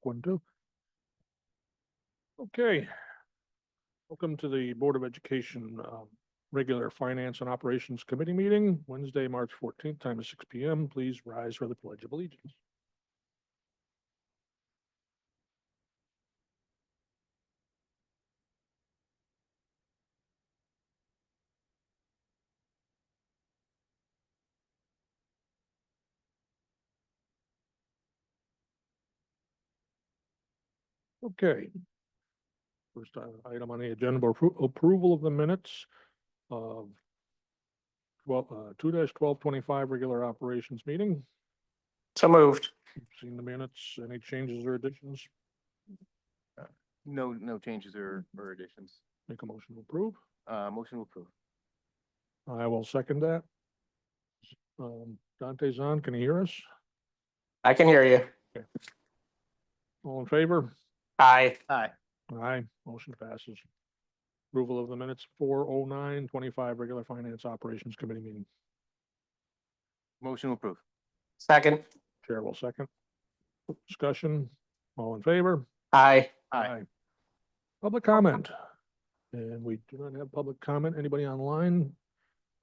one too. Okay. Welcome to the Board of Education, regular Finance and Operations Committee meeting, Wednesday, March 14th, time is 6 p.m. Please rise for the Pledge of Allegiance. Okay. First item on the agenda, approval of the minutes of 2-1225 regular operations meeting. So moved. You've seen the minutes. Any changes or additions? No changes or additions. Make a motion to approve. Motion to approve. I will second that. Dante's on. Can you hear us? I can hear you. All in favor? Aye. Aye. Aye, motion passes. Approval of the minutes 4/09/25 regular Finance Operations Committee meeting. Motion to approve. Second. Chair will second. Discussion, all in favor? Aye. Aye. Public comment. And we do not have public comment. Anybody online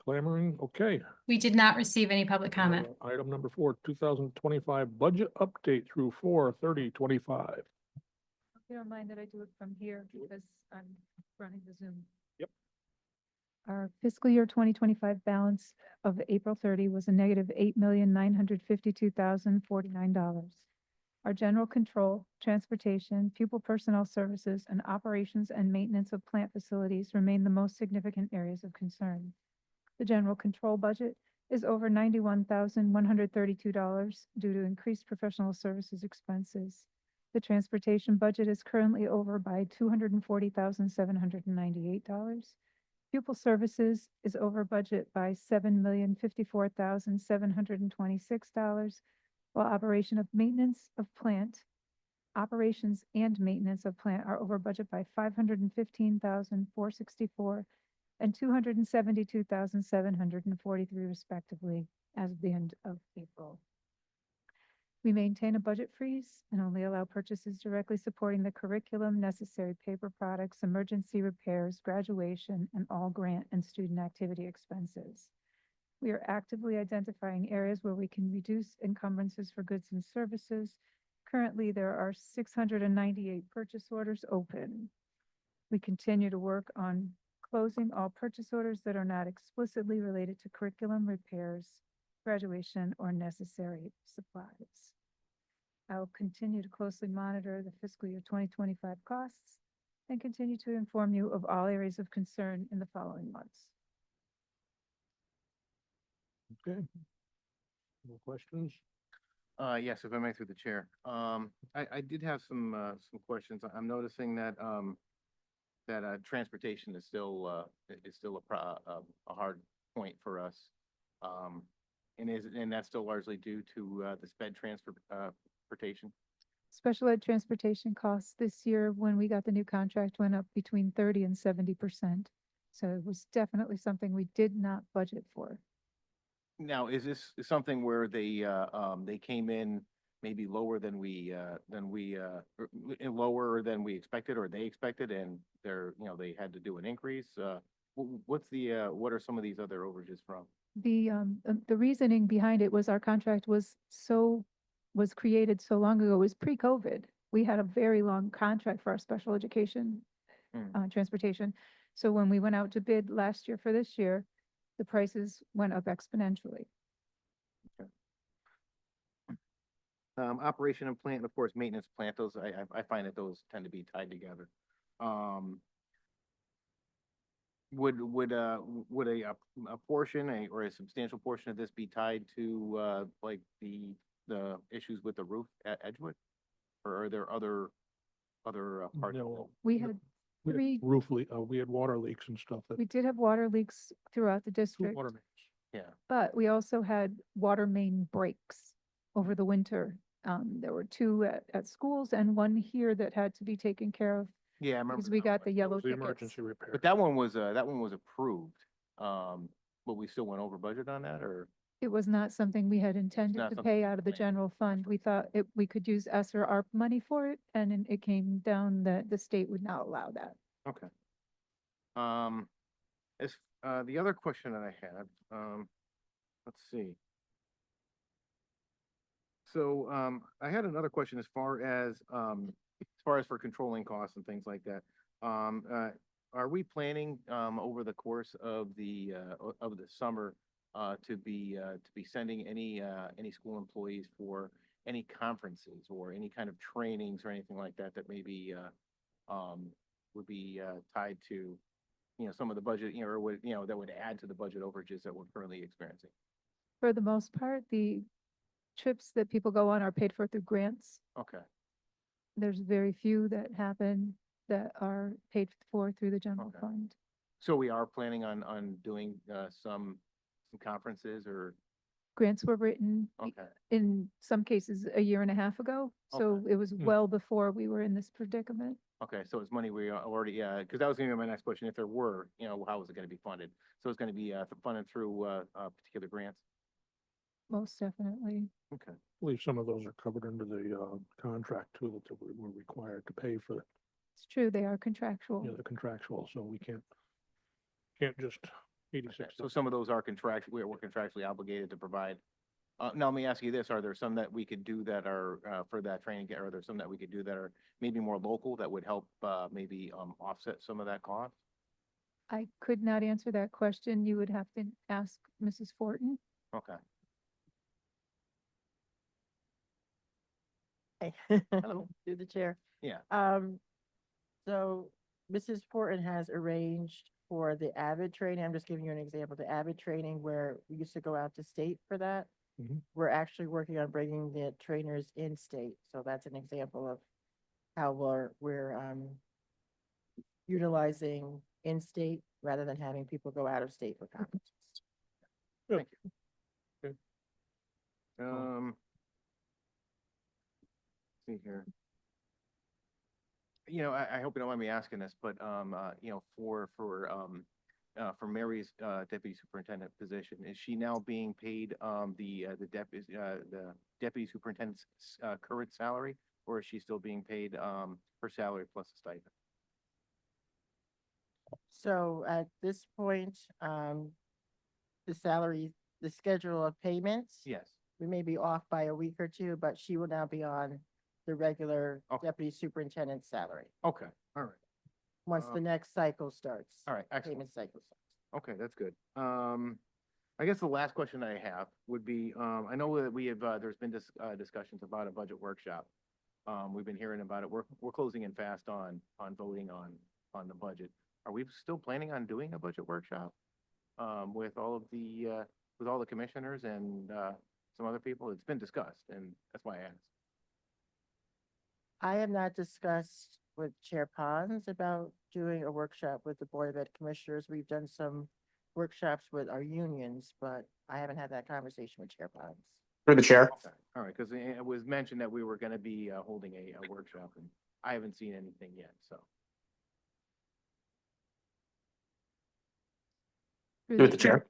clamoring? Okay. We did not receive any public comment. Item number 4, 2025 budget update through 4/30/25. Bear in mind that I do it from here because I'm running the Zoom. Yep. Our fiscal year 2025 balance of April 30 was a negative $8,952,049. Our general control, transportation, pupil personnel services, and operations and maintenance of plant facilities remain the most significant areas of concern. The general control budget is over $91,132 due to increased professional services expenses. The transportation budget is currently over by $240,798. Pupil services is over budget by $7,054,726, while operations and maintenance of plant are over budget by $515,464 and $272,743 respectively as of the end of April. We maintain a budget freeze and only allow purchases directly supporting the curriculum, necessary paper products, emergency repairs, graduation, and all grant and student activity expenses. We are actively identifying areas where we can reduce encumbrances for goods and services. Currently, there are 698 purchase orders open. We continue to work on closing all purchase orders that are not explicitly related to curriculum, repairs, graduation, or necessary supplies. I will continue to closely monitor the fiscal year 2025 costs and continue to inform you of all areas of concern in the following months. Okay. No questions? Yes, if I may through the chair. I did have some questions. I'm noticing that transportation is still a hard point for us. And that's still largely due to the sped transportation. Special ed transportation costs this year, when we got the new contract, went up between 30 and 70%. So it was definitely something we did not budget for. Now, is this something where they came in maybe lower than we expected, or they expected, and they had to do an increase? What are some of these other overages from? The reasoning behind it was our contract was created so long ago. It was pre-COVID. We had a very long contract for our special education transportation. So when we went out to bid last year for this year, the prices went up exponentially. Okay. Operation and plant, and of course, maintenance plant, those, I find that those tend to be tied together. Would a portion, or a substantial portion of this be tied to, like the issues with the roof at Edgewood? Or are there other parts? No, We had three, roof leak, we had water leaks and stuff that. we did have water leaks throughout the district, Water mains. Yeah. but we also had water main breaks over the winter. There were 2 at schools and 1 here that had to be taken care of Yeah, I remember. because we that got one. the That yellow was the tickets. emergency repair. But that one was approved. But we still went over budget on that, or? It was not something we had intended not to something pay out of the planned. general fund. We thought we could use ESSER ARP money for it, and then it came down that the state would not allow that. Okay. As, the other question that I had, let's see. So, I had another question as far as for controlling costs and things like that. Are we planning, over the course of the summer, to be sending any school employees for any conferences or any kind of trainings or anything like that that maybe, would be, tied to, some of the budget, or would, that would add to the budget overages that we're currently experiencing? For the most part, the trips that people go on are paid for through grants. Okay, There's very few that happen that are paid for through the general Okay. fund. so we are planning on doing, some conferences or, Grants were written okay, in some cases a year and a half ago, so it was Hmm. well before we were in this predicament. okay, so it's money we already, because that was gonna be my next question, if there were, how was it gonna be funded? So it's gonna be, funded through, particular grants? Most definitely. Okay, I believe some of those are covered under the contract too, that we're required to pay for, It's true, they are contractual. the contractual, so we can't just okay, 86. so some of those are we're contractually obligated to provide. Now, let me ask you this, are there some that we could do that are, for that training, or are there some that we could do that are maybe more local that would help, maybe, offset some of that cost? I could not answer that question. You would have to ask Mrs. Fortin. Okay, Hello, through the chair. yeah, So Mrs. Fortin has arranged for the Avid training. I'm just giving you an example, the Avid training where we used to go out to state for that. Mhm. We're actually working on bringing the trainers in state. So that's an example of how we're utilizing in-state rather than having people go out of state for conferences. thank you. Good. See here. I hope you don't mind me asking this, but, for Mary's, deputy superintendent position, is she now being paid, the deputy superintendent's, current salary? Or is she still being paid, her salary plus a stipend? So at this point, the schedule of payments. Yes, We may be off by a week or two, but she will now be on the regular Okay. deputy superintendent's salary. okay, all right, Once the next cycle starts. all right, excellent. Payment cycle starts. Okay, that's good. I guess the last question I have would be, I know that we have, there's been discussions about a budget workshop. We've been hearing about it. We're closing in fast on voting on the budget. Are we still planning on doing a budget workshop? With all the commissioners and, some other people? It's been discussed, and that's why I asked. I have not discussed with Chair Pons about doing a workshop with the Board of Ed Commissioners. We've done some workshops with our unions, but I haven't had that conversation with Chair Pons. Through the chair. Okay, all right, because it was mentioned that we were gonna be, holding a workshop, and I haven't seen anything yet, so. Through the chair.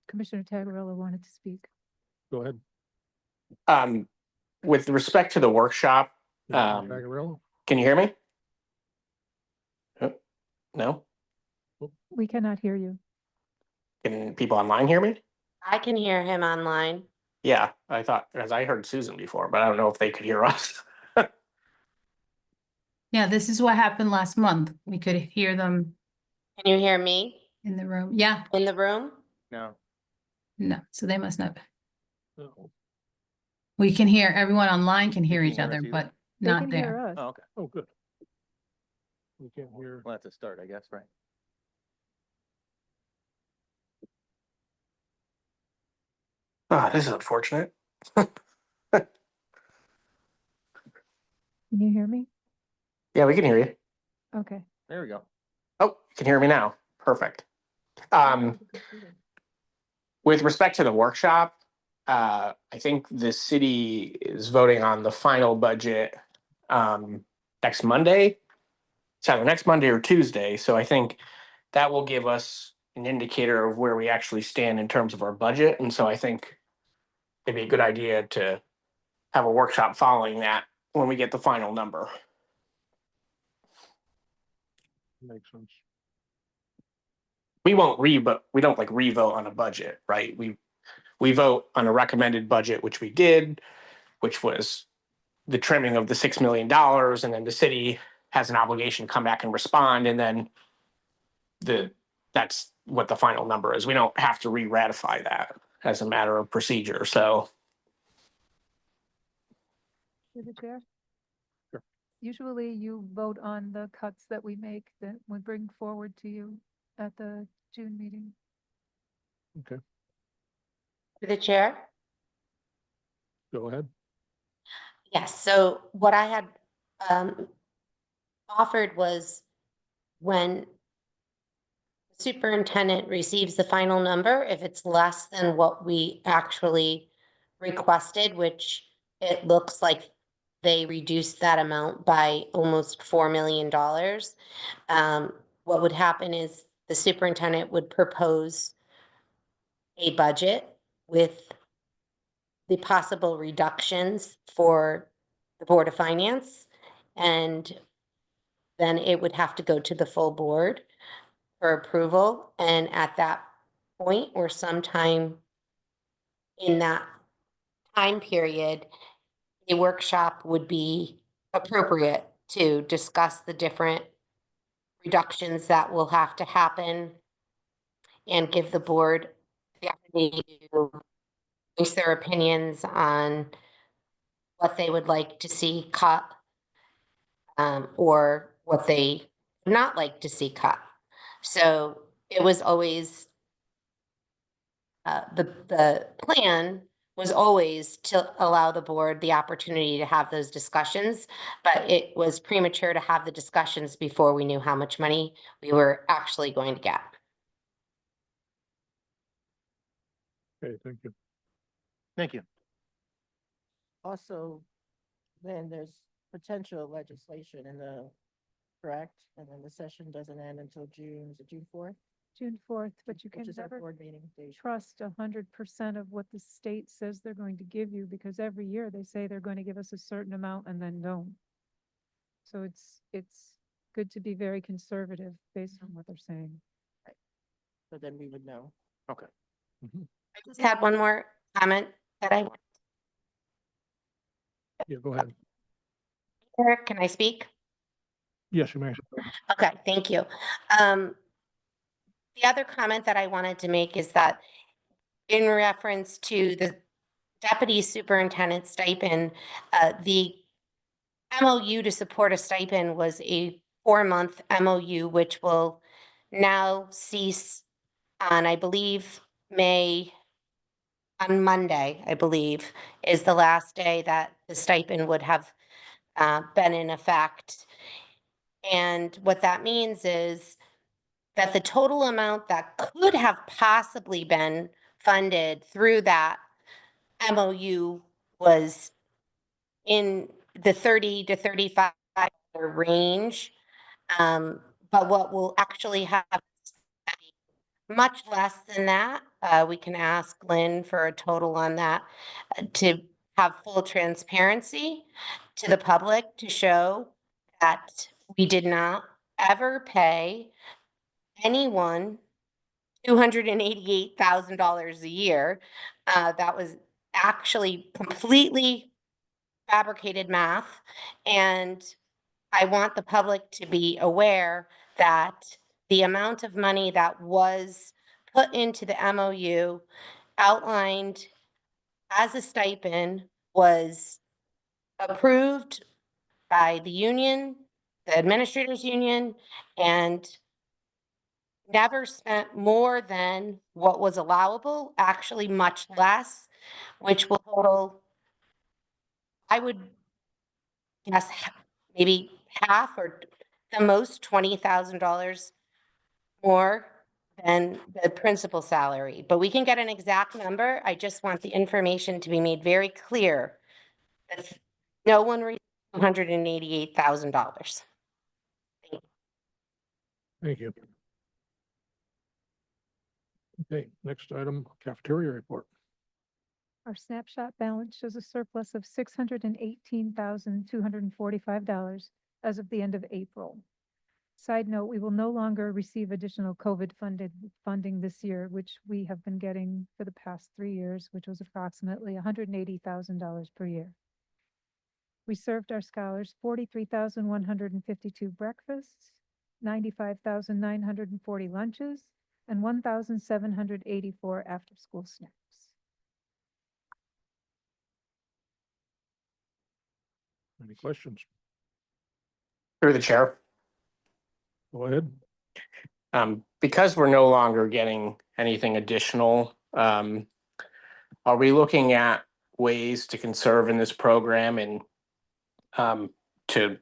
Commissioner Tagarella wanted to speak. Go ahead. With respect to the workshop, Tagarella? can you hear me? No? We cannot hear you. Can people online hear me? I can hear him online. Yeah, I thought, as I heard Susan before, but I don't know if they could hear us. Yeah, this is what happened last month. We could hear them Can you hear me in the room. Yeah, in the room? No, no, so they must not. No. We can hear, everyone online can hear can each hear other, us either? but They not can hear there. us. oh, okay, Oh, good. We can't hear. well, that's a start, I guess, right? Ah, this is unfortunate. Can you hear me? Yeah, we can hear you. Okay. There we go. Oh, you can hear me now. Perfect. With respect to the workshop, I think the city is voting on the final budget next Monday. It's either next Monday or Tuesday. So I think that will give us an indicator of where we actually stand in terms of our budget. And so I think it'd be a good idea to have a workshop following that when we get the final number. Makes sense. We won't we don't like re-vote on a budget, right? We vote on a recommended budget, which we did, which was the trimming of the $6 million, and then the city has an obligation to come back and respond, and then that's what the final number is. We don't have to re-ratify that as a matter of procedure, so. Through the chair? Sure. Usually you vote on the cuts that we make that we bring forward to you at the June meeting. Okay, To the chair? go ahead. Yes, so what I had offered was when the superintendent receives the final number, if it's less than what we actually requested, which it looks like they reduced that amount by almost $4 million. What would happen is the superintendent would propose a budget with the possible reductions for the Board of Finance. And then it would have to go to the full board for approval. And at that point or sometime in that time period, a workshop would be appropriate to discuss the different reductions that will have to happen and give the board the opportunity to voice their opinions on what they would like to see cut, or what they would not like to see cut. So it was always, the plan was always to allow the board the opportunity to have those discussions, but it was premature to have the discussions before we knew how much money we were actually going to get. Okay, thank you. Thank you. Also, then there's potential legislation in the, correct? And then the session doesn't end until June, is it June 4th? June 4th, but you can Which is our never board meeting date. trust 100% of what the state says they're going to give you, because every year they say they're going to give us a certain amount and then don't. So it's good to be very conservative based on what they're saying. So then we would know. Okay. I just had one more comment that Yeah, go ahead. Eric, can I speak? Yes, you may. Okay, thank you. The other comment that I wanted to make is that in reference to the deputy superintendent stipend, the MOU to support a stipend was a 4-month MOU, which will now cease on, I believe, on Monday, I believe, is the last day that the stipend would have been in effect. And what that means is that the total amount that could have possibly been funded through that MOU was in the 30 to 35 range. But what will actually happen much less than that. We can ask Lynn for a total on that to have full transparency to the public to show that we did not ever pay anyone $288,000 a year. That was actually completely fabricated math. And I want the public to be aware that the amount of money that was put into the MOU outlined as a stipend was approved by the union, the administrators union, and never spent more than what was allowable, actually much less, which will total, I would guess, maybe half or the most $20,000 more than the principal salary. But we can get an exact number. I just want the information to be made very clear that no one received $288,000. Thank you. Okay, next item, cafeteria report. Our snapshot balance shows a surplus of $618,245 as of the end of April. Side note, we will no longer receive additional COVID funding this year, which we have been getting for the past 3 years, which was approximately $180,000 per year. We served our scholars 43,152 breakfasts, 95,940 lunches, and 1,784 after-school snacks. Any questions? Through the chair. Go ahead. Because we're no longer getting anything additional, are we looking at ways to conserve in this program and to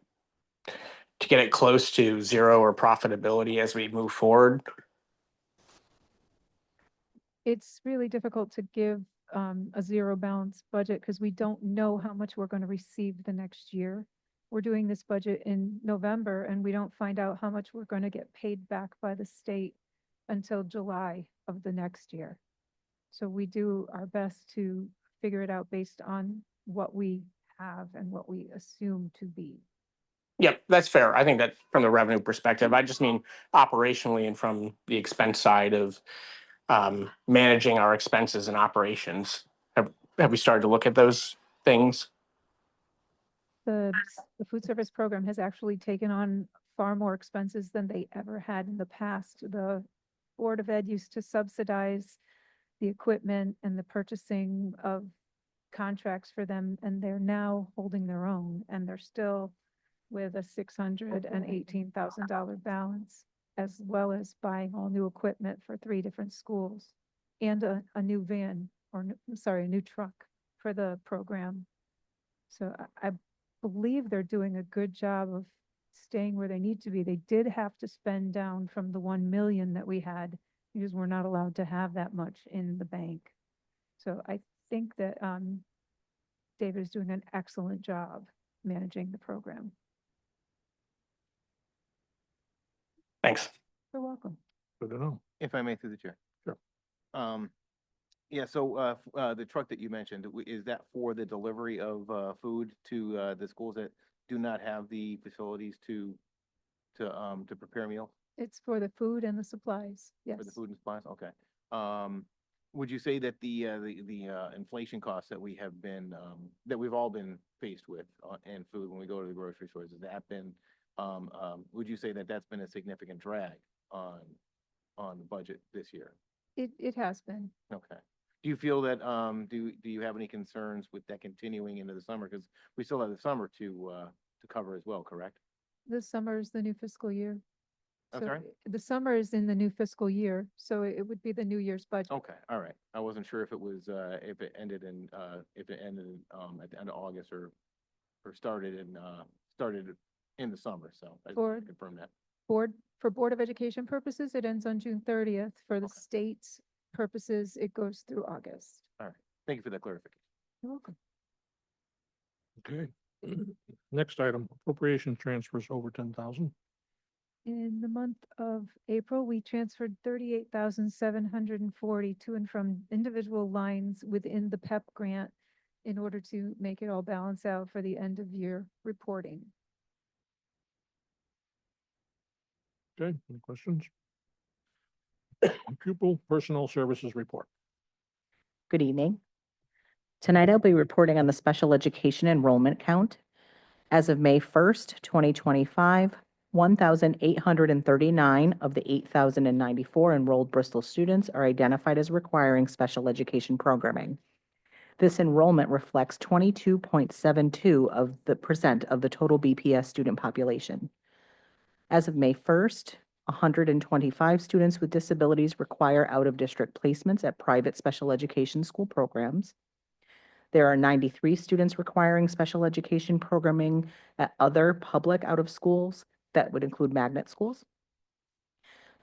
get it close to zero or profitability as we move forward? It's really difficult to give a zero balance budget because we don't know how much we're going to receive the next year. We're doing this budget in November and we don't find out how much we're going to get paid back by the state until July of the next year. So we do our best to figure it out based on what we have and what we assume to be. Yep, that's fair. I think that from the revenue perspective, I just mean operationally and from the expense side of managing our expenses and operations. Have we started to look at those things? The food service program has actually taken on far more expenses than they ever had in the past. The Board of Ed used to subsidize the equipment and the purchasing of contracts for them, and they're now holding their own, and they're still with a $618,000 balance, as well as buying all new equipment for 3 different schools and a new van, or a new truck for the program. So I believe they're doing a good job of staying where they need to be. They did have to spend down from the 1 million that we had because we're not allowed to have that much in the bank. So I think that David is doing an excellent job managing the program. Thanks. You're welcome. Good to know. If I may, through the chair. Sure. Yeah, so, the truck that you mentioned, is that for the delivery of, food to, the schools that do not have the facilities to prepare meals? It's for the food and the supplies, yes. For the food and supplies, okay. Would you say that the inflation costs that we have been, that we've all been faced with in food when we go to the grocery stores, has that been, would you say that that's been a significant drag on the budget this year? It has been. Okay. Do you feel that, do you have any concerns with that continuing into the summer? Because we still have the summer to cover as well, correct? This summer is the new fiscal year. I'm So sorry? the summer is in the new fiscal year, so it would be the New Year's budget. Okay, all right. I wasn't sure if it was, if it ended in, at the end of August or started in the summer, so I just wanted to confirm that. For Board of Education purposes, it ends on June 30th. For the state's purposes, it goes through August. Thank you for that clarification. You're welcome. Okay. Next item, appropriation transfers over 10,000. In the month of April, we transferred 38,740 to and from individual lines within the PEP grant in order to make it all balance out for the end of year reporting. Okay, any questions? Pupil Personnel Services Report. Good evening. Tonight I'll be reporting on the special education enrollment count. As of May 1st, 2025, 1,839 of the 8,094 enrolled Bristol students are identified as requiring special education programming. This enrollment reflects 22.72% of the total BPS student population. As of May 1st, 125 students with disabilities require out-of-district placements at private special education school programs. There are 93 students requiring special education programming at other public out-of-schools that would include magnet schools.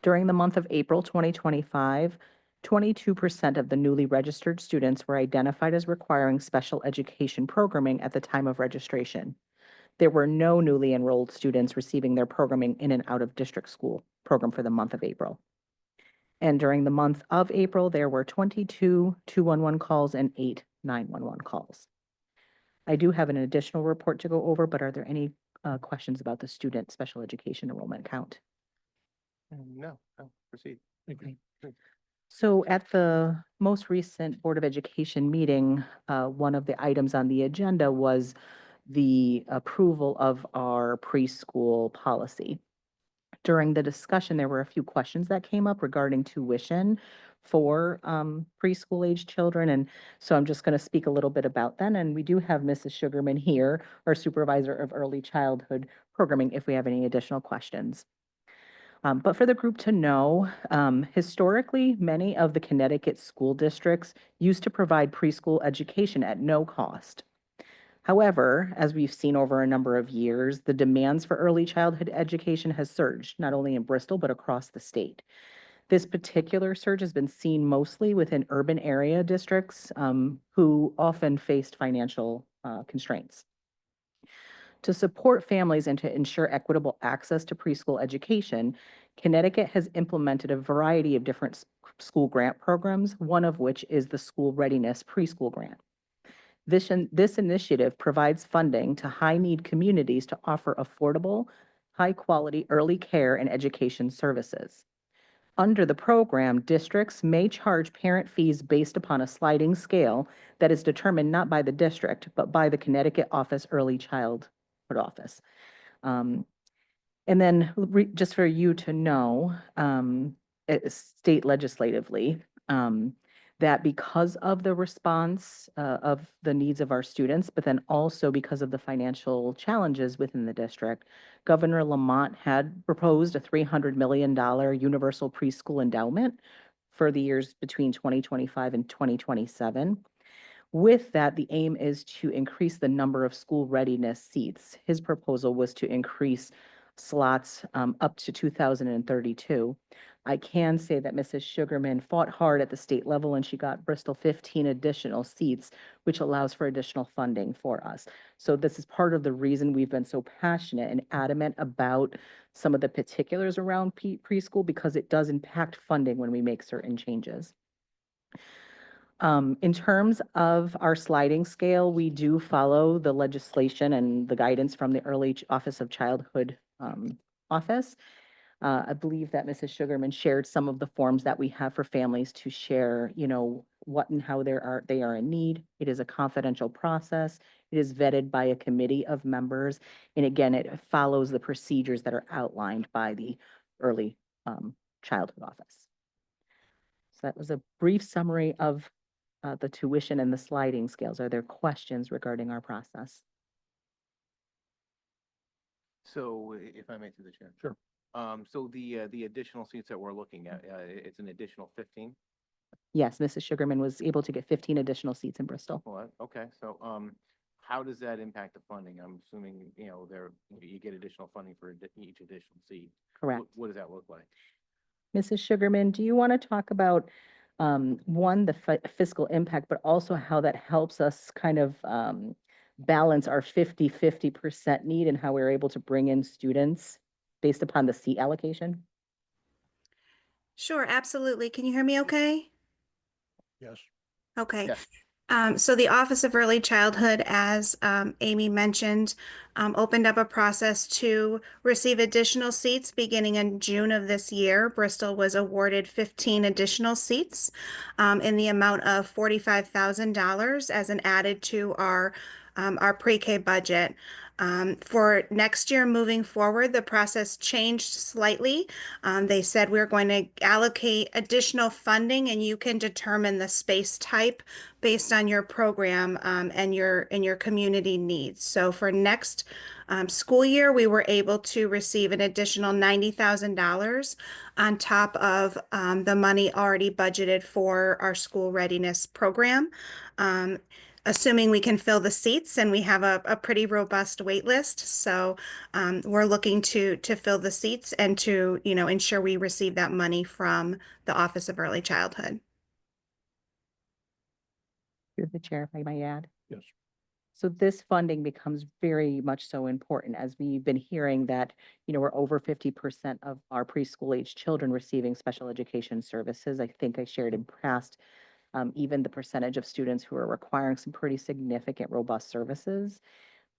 During the month of April 2025, 22% of the newly registered students were identified as requiring special education programming at the time of registration. There were no newly enrolled students receiving their programming in an out-of-district school program for the month of April. And during the month of April, there were 22 211 calls and 8 911 calls. I do have an additional report to go over, but are there any questions about the student special education enrollment count? No, proceed. Thank you. So at the most recent Board of Education meeting, one of the items on the agenda was the approval of our preschool policy. During the discussion, there were a few questions that came up regarding tuition for preschool age children. And so I'm just going to speak a little bit about that. And we do have Mrs. Sugarman here, our supervisor of early childhood programming, if we have any additional questions. But for the group to know, historically, many of the Connecticut school districts used to provide preschool education at no cost. However, as we've seen over a number of years, the demands for early childhood education has surged, not only in Bristol, but across the state. This particular surge has been seen mostly within urban area districts who often faced financial constraints. To support families and to ensure equitable access to preschool education, Connecticut has implemented a variety of different school grant programs, one of which is the School Readiness Preschool Grant. This initiative provides funding to high-need communities to offer affordable, high-quality early care and education services. Under the program, districts may charge parent fees based upon a sliding scale that is determined not by the district, but by the Connecticut Office Early Childhood Office. And then just for you to know, state legislatively, that because of the response of the needs of our students, but then also because of the financial challenges within the district, Governor Lamont had proposed a $300 million universal preschool endowment for the years between 2025 and 2027. With that, the aim is to increase the number of school readiness seats. His proposal was to increase slots up to 2,032. I can say that Mrs. Sugarman fought hard at the state level and she got Bristol 15 additional seats, which allows for additional funding for us. So this is part of the reason we've been so passionate and adamant about some of the particulars around preschool, because it does impact funding when we make certain changes. In terms of our sliding scale, we do follow the legislation and the guidance from the Early Office of Childhood Office. I believe that Mrs. Sugarman shared some of the forms that we have for families to share, you know, what and how they are in need. It is a confidential process. It is vetted by a committee of members. And again, it follows the procedures that are outlined by the Early Childhood Office. So that was a brief summary of the tuition and the sliding scales. Are there questions regarding our process? So if I may through the chair. Sure. So the additional seats that we're looking at, it's an additional 15? Yes, Mrs. Sugarman was able to get 15 additional seats in Bristol. Well, okay, so how does that impact the funding? I'm assuming, you know, you get additional funding for each additional seat. Correct. What does that look like? Mrs. Sugarman, do you want to talk about one, the fiscal impact, but also how that helps us kind of balance our 50% need and how we're able to bring in students based upon the seat allocation? Sure, absolutely. Can you hear me okay? Yes. Okay. Yes. So the Office of Early Childhood, as Amy mentioned, opened up a process to receive additional seats beginning in June of this year. Bristol was awarded 15 additional seats in the amount of $45,000 as an added to our pre-K budget. For next year moving forward, the process changed slightly. They said we're going to allocate additional funding and you can determine the space type based on your program and your community needs. So for next school year, we were able to receive an additional $90,000 on top of the money already budgeted for our school readiness program. Assuming we can fill the seats, and we have a pretty robust wait list. So we're looking to fill the seats and to, you know, ensure we receive that money from the Office of Early Childhood. Through the chair, if I may add. Yes. So this funding becomes very much so important as we've been hearing that, we're over 50% of our preschool age children receiving special education services. I think I shared in past, even the percentage of students who are requiring some pretty significant robust services.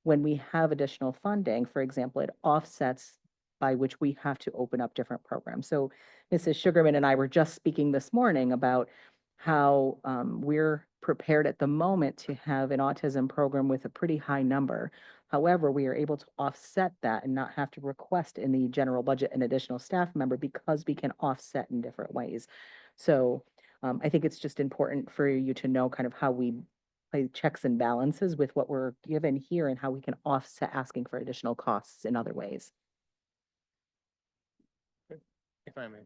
When we have additional funding, for example, it offsets by which we have to open up different programs. So Mrs. Sugarman and I were just speaking this morning about how we're prepared at the moment to have an autism program with a pretty high number. However, we are able to offset that and not have to request in the general budget an additional staff member because we can offset in different ways. So I think it's just important for you to know kind of how we play checks and balances with what we're given here and how we can offset asking for additional costs in other ways. If I may.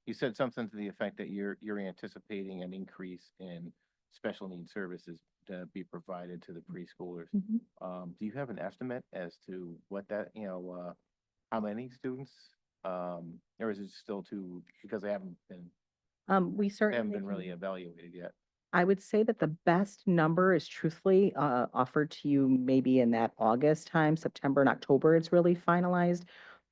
You said something to the effect that you're anticipating an increase in special needs services to be provided to the preschoolers. Do you have an estimate as to what that, how many students? Or is it still too, because they haven't been really evaluated yet? I would say that the best number is truthfully offered to you maybe in that August time, September and October, it's really finalized.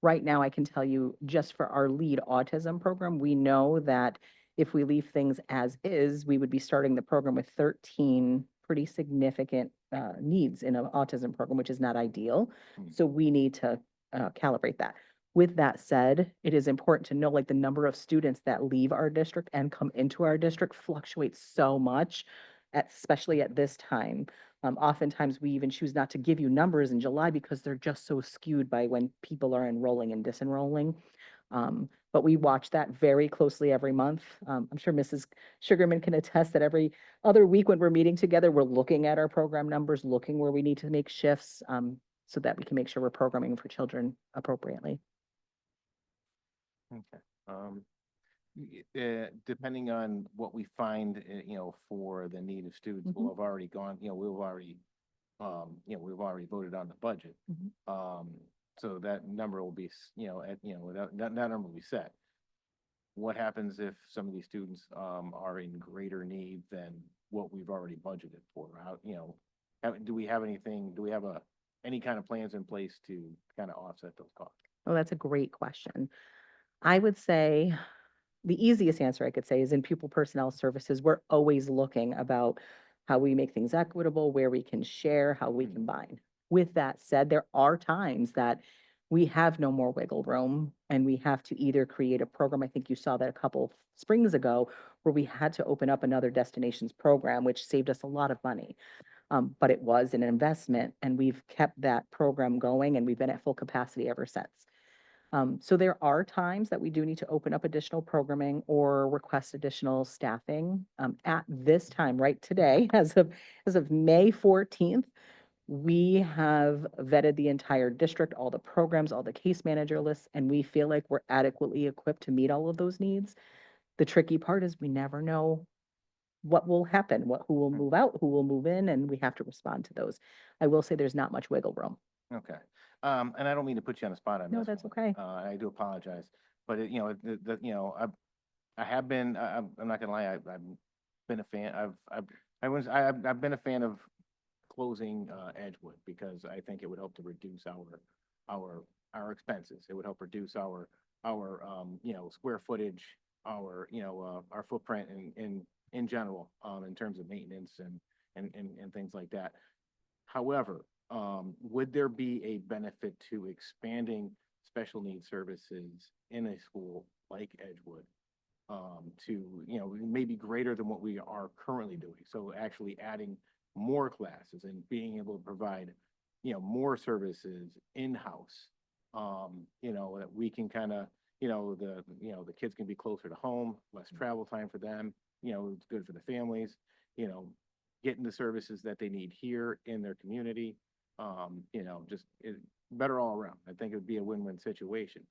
Right now, I can tell you just for our lead autism program, we know that if we leave things as is, we would be starting the program with 13 pretty significant needs in an autism program, which is not ideal. So we need to calibrate that. With that said, it is important to know like the number of students that leave our district and come into our district fluctuates so much, especially at this time. Oftentimes we even choose not to give you numbers in July because they're just so skewed by when people are enrolling and disenrolling. But we watch that very closely every month. I'm sure Mrs. Sugarman can attest that every other week when we're meeting together, we're looking at our program numbers, looking where we need to make shifts so that we can make sure we're programming for children appropriately. Okay. Depending on what we find, for the need of students, we'll have already gone, we've already voted on the budget. So that number will be, that number will be set. What happens if some of these students, are in greater need than what we've already budgeted for? Do we have any kind of plans in place to kind of offset those costs? Oh, that's a great question. I would say the easiest answer I could say is in pupil personnel services, we're always looking about how we make things equitable, where we can share, how we combine. With that said, there are times that we have no more wiggle room and we have to either create a program. I think you saw that a couple springs ago where we had to open up another destinations program, which saved us a lot of money. But it was an investment and we've kept that program going and we've been at full capacity ever since. So there are times that we do need to open up additional programming or request additional staffing. At this time, right today, as of May 14th, we have vetted the entire district, all the programs, all the case manager lists, and we feel like we're adequately equipped to meet all of those needs. The tricky part is we never know what will happen, who will move out, who will move in, and we have to respond to those. I will say there's not much wiggle room. Okay. And I don't mean to put you on the spot on this. No, that's one. okay. I do apologize, but I'm not gonna lie, I've been a fan, I've been a fan of closing, Edgewood because I think it would help to reduce our expenses. It would help reduce our square footage, our footprint in general, in terms of maintenance and things like that. However, would there be a benefit to expanding special needs services in a school like Edgewood, to, maybe greater than what we are currently doing? So actually adding more classes and being able to provide, more services in-house, that we can kind of, the kids can be closer to home, less travel time for them, it's good for the families, getting the services that they need here in their community. Just better all around. I think it would be a win-win situation.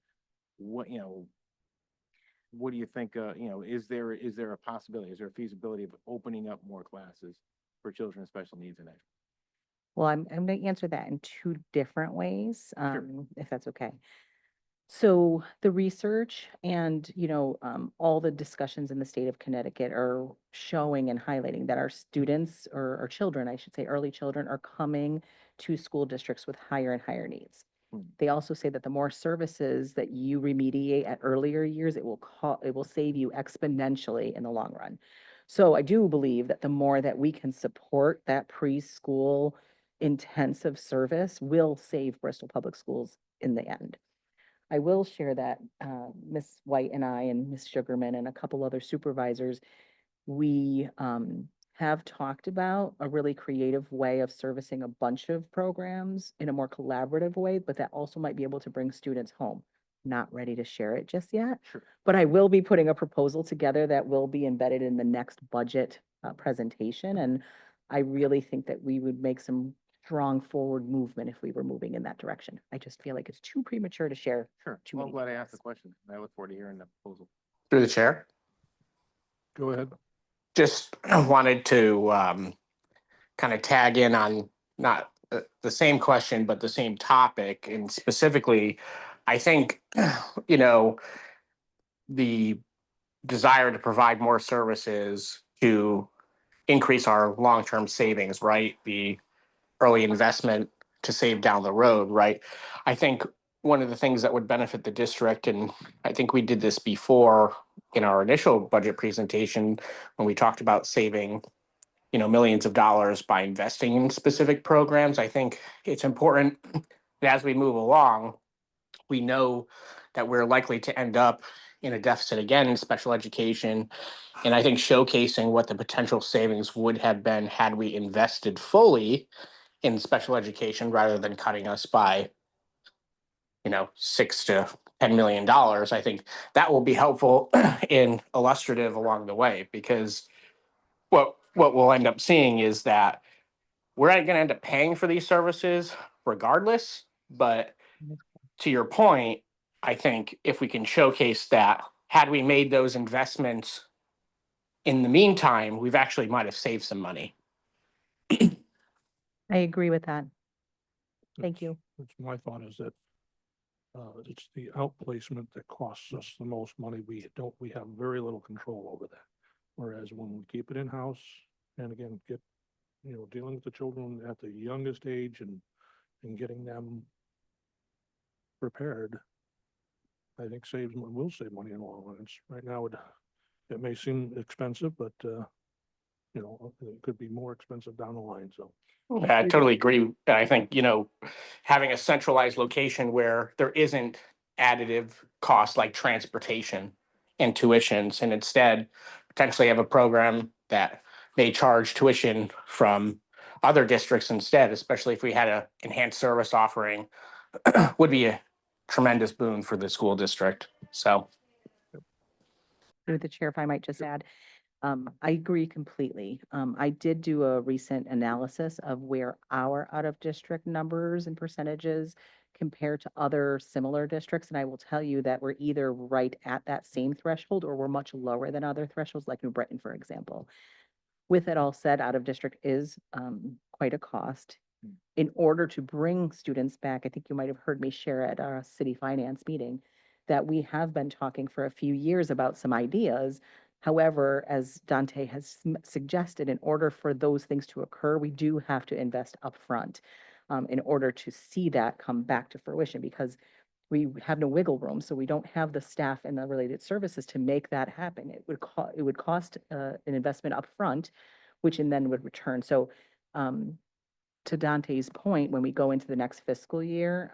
What do you think, is there a possibility, is there a feasibility of opening up more classes for children with special needs in Edgewood? Well, I'm going to answer that in two different ways, if that's okay. So the research and, all the discussions in the state of Connecticut are showing and highlighting that our students, or our children, I should say, early children, are coming to school districts with higher and higher needs. Hmm. They also say that the more services that you remediate at earlier years, it will save you exponentially in the long run. So I do believe that the more that we can support that preschool intensive service will save Bristol Public Schools in the end. I will share that Ms. White and I and Ms. Sugarman and a couple other supervisors, we have talked about a really creative way of servicing a bunch of programs in a more collaborative way, but that also might be able to bring students home. Not ready to share it just yet, Sure. but I will be putting a proposal together that will be embedded in the next budget presentation. And I really think that we would make some strong forward movement if we were moving in that direction. I just feel like it's too premature to share. Sure. Too Well, I'm many glad I asked the details. question. I look forward to hearing the proposal. Through the chair. Go ahead. Just wanted to kind of tag in on not the same question, but the same topic. And specifically, I think, the desire to provide more services to increase our long-term savings, right? The early investment to save down the road, right? I think one of the things that would benefit the district, and I think we did this before in our initial budget presentation when we talked about saving, millions of dollars by investing in specific programs. I think it's important that as we move along, we know that we're likely to end up in a deficit again in special education. And I think showcasing what the potential savings would have been had we invested fully in special education rather than cutting us by, $6 to $10 million. I think that will be helpful and illustrative along the way, because what we'll end up seeing is that we're going to end up paying for these services regardless. But to your point, I think if we can showcase that had we made those investments in the meantime, we've actually might have saved some money. I agree with that. Thank you. That's my thought, is that it's the outplacement that costs us the most money. We have very little control over that. Whereas when we keep it in-house, and again, dealing with the children at the youngest age and getting them prepared, I think will save money in the long run. Right now, it may seem expensive, but it could be more expensive down the line, so. I totally agree. And I think, having a centralized location where there isn't additive costs like transportation and tuitions, and instead potentially have a program that may charge tuition from other districts instead, especially if we had a enhanced service offering, would be a tremendous boon for the school district. So. Through the chair, if I might just add, I agree completely. I did do a recent analysis of where our out-of-district numbers and percentages compare to other similar districts, and I will tell you that we're either right at that same threshold or we're much lower than other thresholds, like New Britain, for example. With it all said, out-of-district is quite a cost. In order to bring students back, I think you might have heard me share at our city finance meeting that we have been talking for a few years about some ideas. However, as Dante has suggested, in order for those things to occur, we do have to invest upfront in order to see that come back to fruition, because we have no wiggle room. So we don't have the staff and the related services to make that happen. It would cost an investment upfront, which and then would return. So to Dante's point, when we go into the next fiscal year,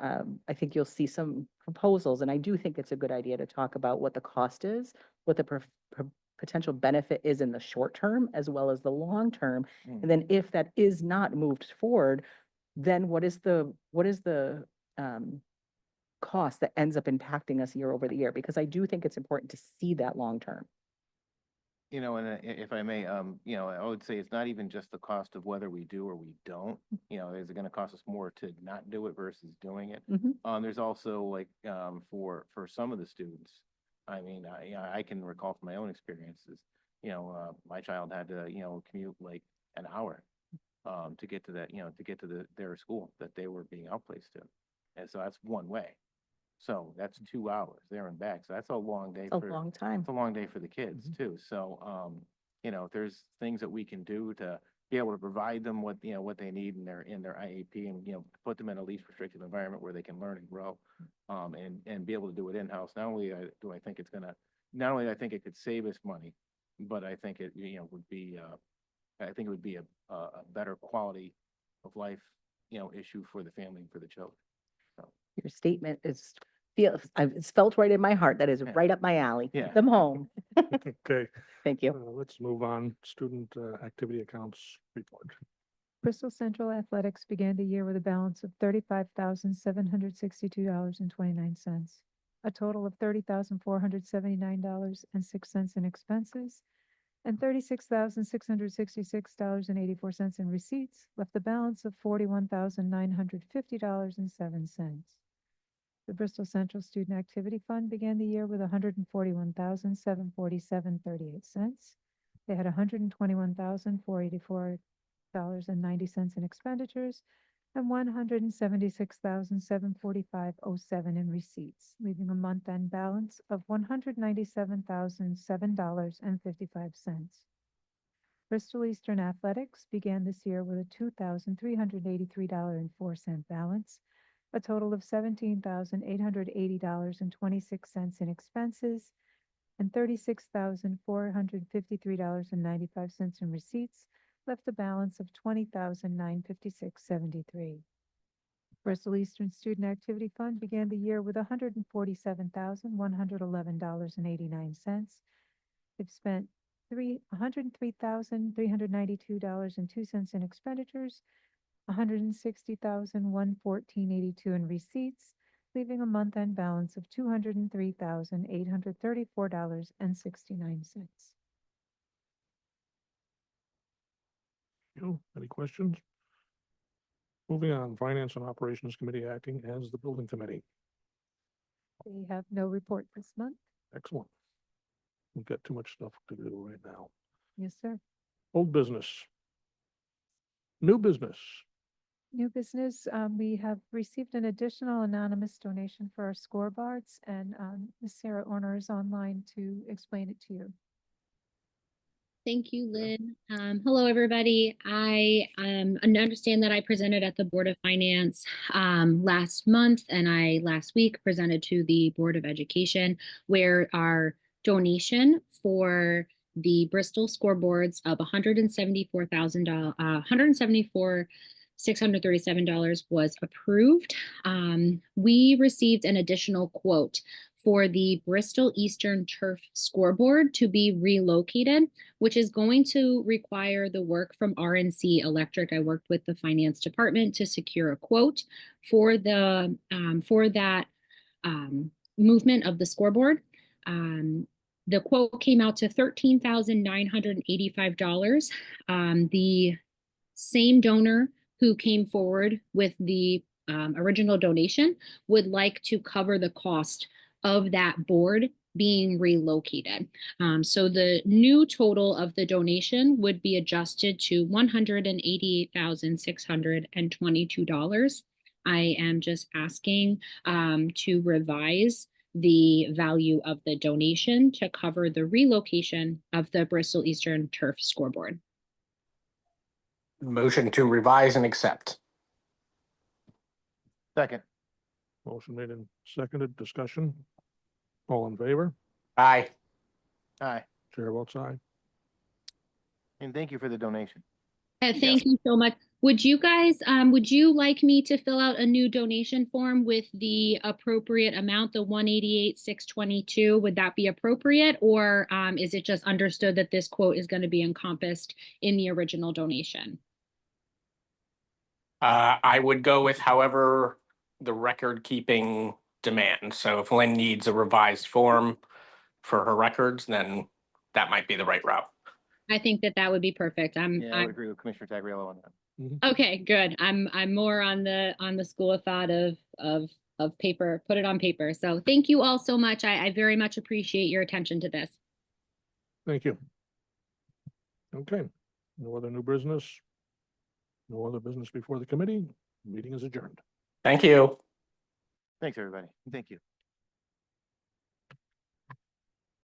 I think you'll see some proposals, and I do think it's a good idea to talk about what the cost is, what the potential benefit is in the short term as well as the long term. And then if that is not moved forward, then what is the cost that ends up impacting us year over the year? Because I do think it's important to see that long term. And if I may, I would say it's not even just the cost of whether we do or we don't. Is it going to cost us more to not do it versus doing it? Mhm. There's also like for some of the students, I mean, I can recall from my own experiences. My child had to commute like an hour to get to that, to get to their school that they were being outplaced to, and so that's one way. So that's 2 hours there and back. So that's a long day A for, long time. it's a long day for the kids too. So, you know, if there's things that we can do to be able to provide them what, you know, what they need in their IEP and, you know, put them in a least restrictive environment where they can learn and grow, and be able to do it in-house. Not only do I think it's gonna, not only I think it could save us money, but I think it, you know, would be, I think it would be a better quality of life, you know, issue for the family and for the children. Your statement is, it's felt right in my heart. That is Yeah. right up my alley. Yeah. Keep them home. Okay, Thank you. let's move on. Student activity accounts report. Bristol Central Athletics began the year with a balance of $35,762.29, a total of $30,479.06 in expenses, and $36,666.84 in receipts, left a balance of $41,950.07. The Bristol Central Student Activity Fund began the year with $141,747.38. They had $121,484.90 in expenditures and $176,745.07 in receipts, leaving a month-end balance of $197,007.55. Bristol Eastern Athletics began this year with a $2,383.04 balance, a total of $17,880.26 in expenses, and $36,453.95 in receipts, left a balance of $20,956.73. Bristol Eastern Student Activity Fund began the year with $147,111.89. They've spent $103,392.02 in expenditures, $160,114.82 in receipts, leaving a month-end balance of $203,834.69. Any questions? Moving on, Finance and Operations Committee acting as the building committee. They have no report this month. Excellent. We've got too much stuff to do right now. Yes, sir. Old business. New business. New business, we have received an additional anonymous donation for our scoreboards, and Ms. Sarah Orner is online to explain it to you. Thank you, Lynn. Hello, everybody. I understand that I presented at the Board of Finance last month, and I last week presented to the Board of Education, where our donation for the Bristol scoreboards of $174,637 was approved. We received an additional quote for the Bristol Eastern Turf scoreboard to be relocated, which is going to require the work from RNC Electric. I worked with the finance department to secure a quote for the for that movement of the scoreboard. The quote came out to $13,985. The same donor who came forward with the original donation would like to cover the cost of that board being relocated. So the new total of the donation would be adjusted to $188,622. I am just asking to revise the value of the donation to cover the relocation of the Bristol Eastern Turf scoreboard. Motion to revise and accept. Second. Motion made and seconded. Discussion. All in favor? Aye. Aye. Chair votes aye. And thank you for the donation. Thank you so much. Would you guys, would you like me to fill out a new donation form with the appropriate amount, the $188,622? Would that be appropriate, or is it just understood that this quote is going to be encompassed in the original donation? I would go with however the record keeping demands. So if Lynn needs a revised form for her records, then that might be the right route. I think that that would be perfect. Yeah, I would agree with Commissioner Tagliello on that. Okay, good. I'm more on the school of thought of paper, put it on paper. So thank you all so much. I very much appreciate your attention to this. Thank you. Okay, no other new business? No other business before the committee? Meeting is adjourned. Thank you. Thanks, everybody. Thank you.